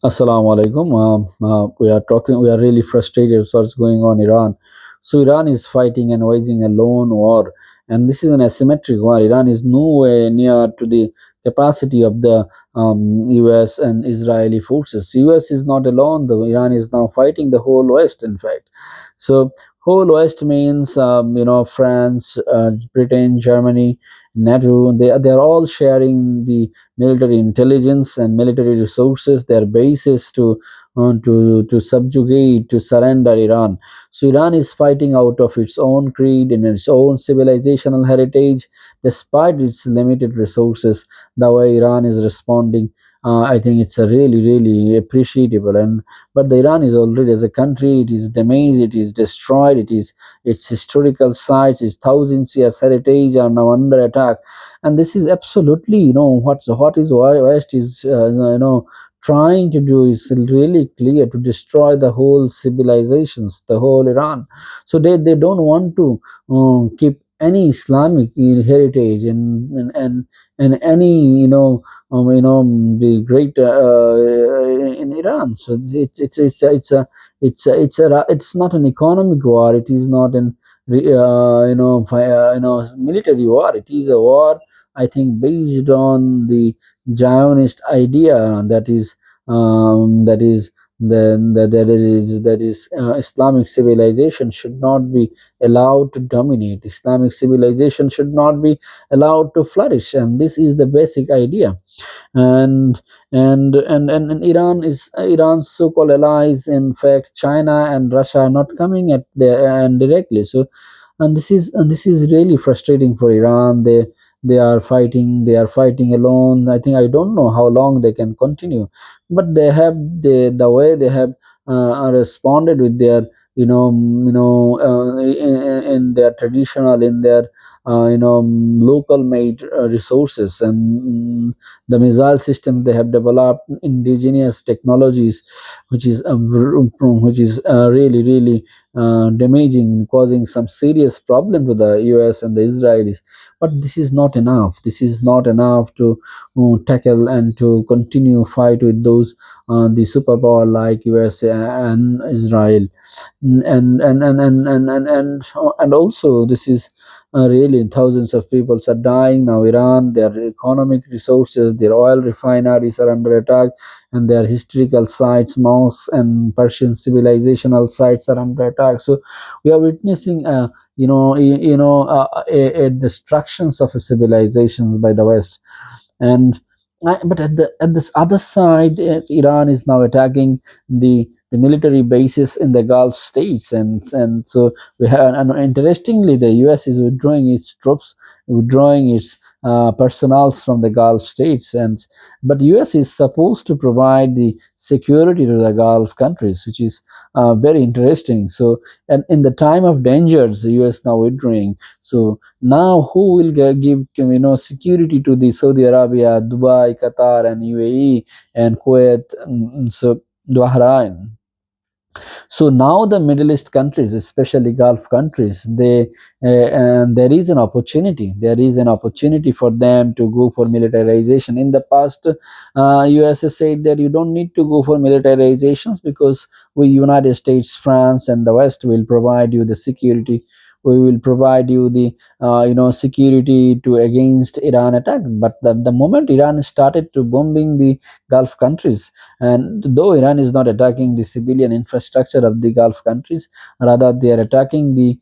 Assalamu alaikum. We are really frustrated with what's going on in Iran. So Iran is fighting and waging a lone war, and this is an asymmetric war. Iran is nowhere near to the capacity of the U.S. and Israeli forces. U.S. is not alone. The Iran is now fighting the whole West. In fact, so whole West means France, Britain, Germany, NATO. They are all sharing the military intelligence and military resources, their bases to subjugate, to surrender Iran. So Iran is fighting out of its own creed and its own civilizational heritage, despite its limited resources. The way Iran is responding, I think it's a really appreciable. And but the Iran is already as a country, it is damaged, it is destroyed, its historical sites, its thousands years heritage are now under attack. And this is absolutely, what is West is trying to do is really clear, to destroy the whole civilizations, the whole Iran. So they don't want to keep any Islamic heritage and any the great in Iran. So it's not an economic war, it is not an military war. It is a war, I think, based on the Zionist idea, that is Islamic civilization should not be allowed to dominate. Islamic civilization should not be allowed to flourish, and this is the basic idea. And Iran's so-called allies, in fact China and Russia, are not coming at the end directly. So and this is really frustrating for Iran. They are fighting alone. I don't know how long they can continue, but the way they have responded with their in their traditional, in their local made resources, and the missile system they have developed, indigenous technologies, which is really damaging, causing some serious problem to the US and the Israelis. But this is not enough. This is not enough to tackle and to continue fight with those the superpower like US and Israel. And also, this is really, thousands of people are dying now. Iran, their economic resources, their oil refineries are under attack, and their historical sites, mosques and Persian civilizational sites are under attack. So we are witnessing a destructions of civilizations by the West. And but at this other side, Iran is now attacking the military bases in the Gulf states, and so we have. And interestingly, the U.S. is withdrawing its troops, withdrawing its personals from the Gulf states, and but U.S. is supposed to provide the security to the Gulf countries, which is very interesting. So, and in the time of dangers, the U.S. now withdrawing. So now, who will give security to the Saudi Arabia, Dubai, Qatar, and UAE, and Kuwait, so Bahrain? So now the Middle East countries, especially Gulf countries, and there is an opportunity. There is an opportunity for them to go for militarization. In the past, USA said that you don't need to go for militarizations because we, United States, France, and the West, will provide you the security. We will provide you the security to against Iran attack. But the moment Iran started to bombing the Gulf countries, and though Iran is not attacking the civilian infrastructure of the Gulf countries, rather they are attacking the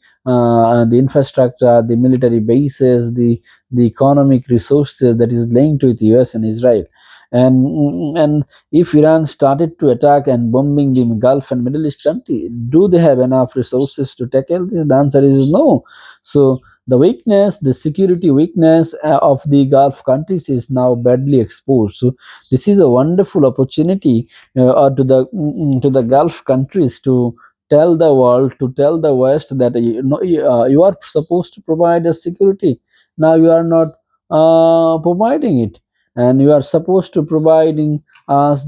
infrastructure, the military bases, the economic resources that is linked with US and Israel. And if Iran started to attack and bombing the Gulf and Middle East country, do they have enough resources to tackle this? The answer is no. So the weakness, the security weakness of the Gulf countries is now badly exposed. So this is a wonderful opportunity to the Gulf countries to tell the world, to tell the West that you are supposed to provide a security. Now you are not providing it, and you are supposed to providing us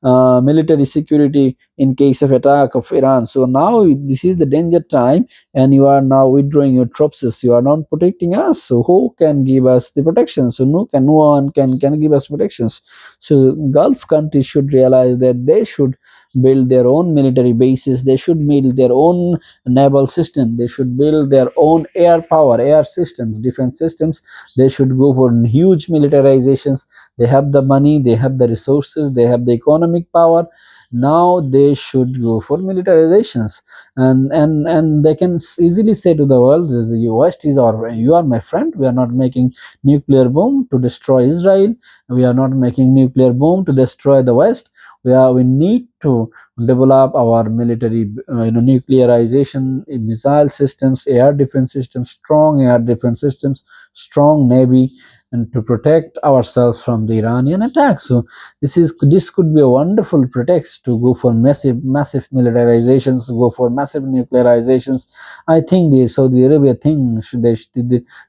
military security in case of attack of Iran. So now this is the danger time, and you are now withdrawing your troops. You are not protecting us. So who can give us the protection? So no one can give us protections. So Gulf countries should realize that they should build their own military bases. They should build their own naval system. They should build their own air power, air systems, defense systems. They should go for huge militarizations. They have the money, they have the resources, they have the economic power. Now they should go for militarizations, and they can easily say to the world, the West is our, you are my friend. We are not making nuclear bomb to destroy Israel. We are not making nuclear bomb to destroy the West. We need to develop our military, nuclearization in missile systems, air defense systems, strong air defense systems, strong navy, and to protect ourselves from the Iranian attack. So this could be a wonderful pretext to go for massive militarizations, go for massive nuclearizations. I think the Saudi Arabia thinks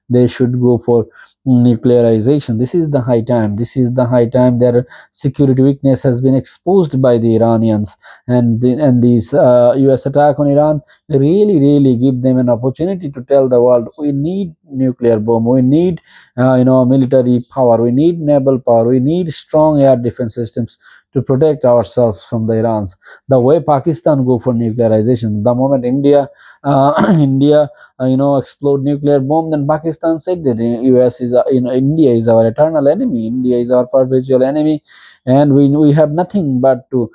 they should go for nuclearization. This is the high time. This is the high time. Their security weakness has been exposed by the Iranians, and these U.S. attack on Iran really give them an opportunity to tell the world, we need nuclear bomb, we need military power, we need naval power, we need strong air defense systems to protect ourselves from the Irans. The way Pakistan go for nuclearization, the moment India explode nuclear bomb, then Pakistan said that US is India is our eternal enemy, India is our perpetual enemy, and we have nothing but to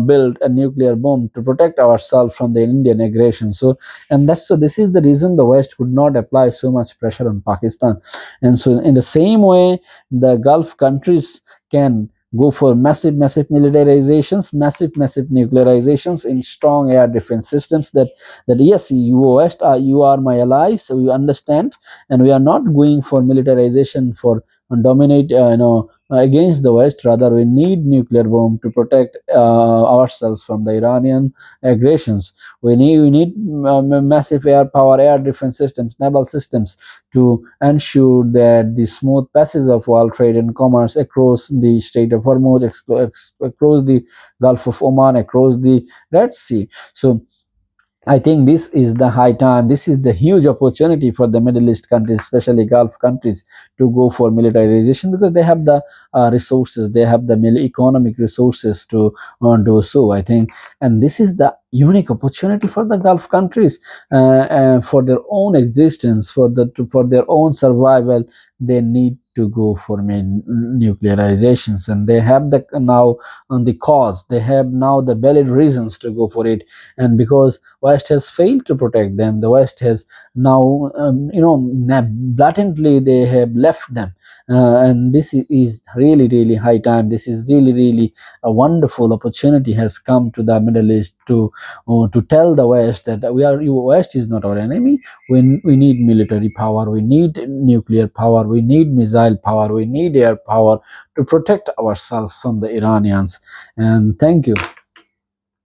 build a nuclear bomb to protect ourselves from the Indian aggression. So this is the reason the West could not apply so much pressure on Pakistan. And so in the same way, the Gulf countries can go for massive militarizations, massive nuclearizations in strong air defense systems, that yes, you West, you are my allies, so you understand, and we are not going for militarization for dominate against the West. Rather, we need nuclear bomb to protect ourselves from the Iranian aggressions. We need massive air power, air defense systems, naval systems to ensure that the smooth passage of world trade and commerce across the Strait of Hormuz, across the Gulf of Oman, across the Red Sea. So I think this is the high time. This is the huge opportunity for the Middle East countries, especially Gulf countries, to go for militarization, because they have the resources, they have the economic resources to do so, I think. And this is the unique opportunity for the Gulf countries, for their own existence, for their own survival. They need to go for nuclearizations, and they have the now on the cause. They have now the valid reasons to go for it, and because West has failed to protect them, the West has now blatantly they have left them, and this is really high time. This is really a wonderful opportunity has come to the Middle East to tell the West that West is not our enemy. We need military power, we need nuclear power, we need missile power, we need air power to protect ourselves from the Iranians. And thank you.